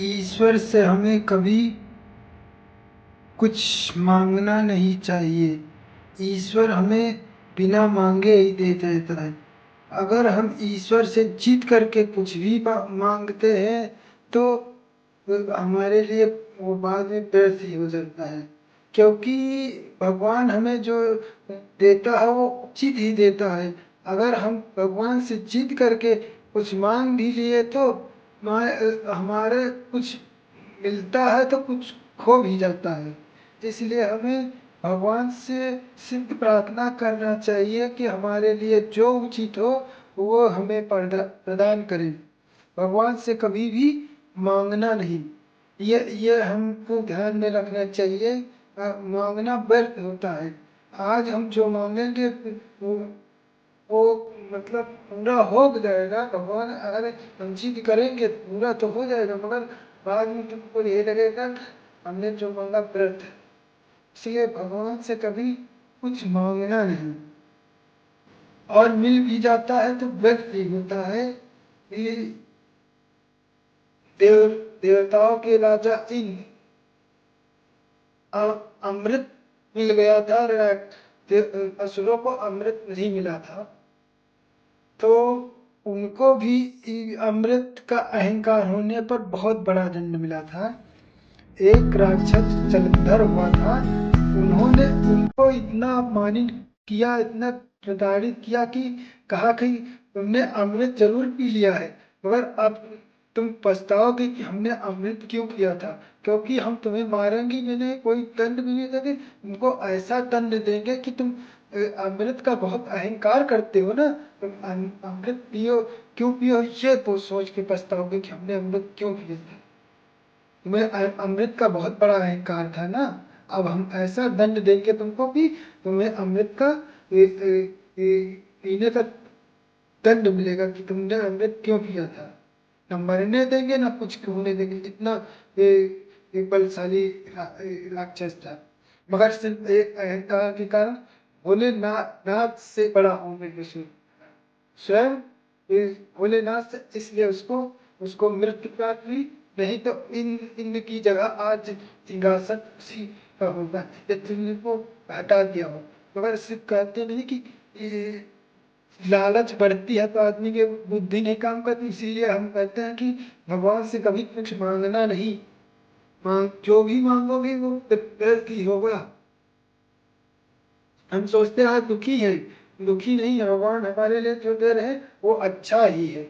ईश्वर से हमें कभी कुछ मांगना नहीं चाहिए। ईश्वर हमें बिना मांगे ही दे देता है। अगर हम ईश्वर से जीत करके कुछ भी मांगते हैं तो हमारे लिए वो बाद में व्यर्थ ही हो जाता है, क्योंकि भगवान हमें जो देता है वो उचित ही देता है। अगर हम भगवान से जीत करके कुछ मांग भी लिए तो हमारे कुछ मिलता है तो कुछ खो भी जाता है। इसलिए हमें भगवान से सिर्फ प्रार्थना करना चाहिए कि हमारे लिए जो उचित हो वो हमें प्रदान करें। भगवान से कभी भी मांगना नहीं, ये हमको ध्यान में रखना चाहिए। मांगना व्यर्थ होता है। आज हम जो मांगेंगे वो मतलब पूरा हो जाएगा। भगवान अगर हम जिद करेंगे तो पूरा तो हो जाएगा, मगर बाद में तुमको ये लगेगा हमने जो मांगा व्यर्थ है। इसलिए भगवान से कभी कुछ मांगना नहीं, और मिल भी जाता है तो व्यर्थ भी होता है। ये देवताओं के राजा इंद्र अमृत मिल गया था, असुरों को अमृत नहीं मिला था, तो उनको भी अमृत का अहंकार होने पर बहुत बड़ा दंड मिला था। एक राक्षस जलंधर हुआ था, उन्होंने उनको इतना अपमानित किया, इतना प्रताड़ित किया कि कहा कि तुमने अमृत जरूर पी लिया है, मगर अब तुम पछताओगे कि हमने अमृत क्यों पिया था, क्योंकि हम तुम्हें मारेंगे भी नहीं, कोई दंड भी नहीं देंगे, तुमको ऐसा दंड देंगे कि तुम अमृत का बहुत अहंकार करते हो ना, तुम अमृत पियो, क्यों पियो ये तो सोच के पछताओगे कि हमने अमृत क्यों पिया था। तुम्हें अमृत का बहुत बड़ा अहंकार था ना, अब हम ऐसा दंड देंगे तुमको कि तुम्हें अमृत का पीने का दंड मिलेगा कि तुमने अमृत क्यों पिया था। न मरने देंगे ना कुछ होने देंगे। इतना एक बलशाली राक्षस था, मगर सिर्फ एक अहंकार के कारण भोलेनाथ से बड़ा होने के स्वयं भोलेनाथ से, इसलिए उसको उसको मृत्यु प्राप्त हुई। नहीं तो इंद्र की जगह आज सिंहासन उसी का होगा यदि इंद्र को हटा दिया हो। मगर सिर्फ कहते नहीं कि लालच बढ़ती है तो आदमी की बुद्धि नहीं काम करती, इसीलिए हम कहते हैं कि भगवान से कभी कुछ मांगना नहीं। जो भी मांगोगे वो व्यर्थ ही होगा। हम सोचते हैं दुखी है, दुखी नहीं है, भगवान हमारे लिए जो दे रहे हैं वो अच्छा ही है।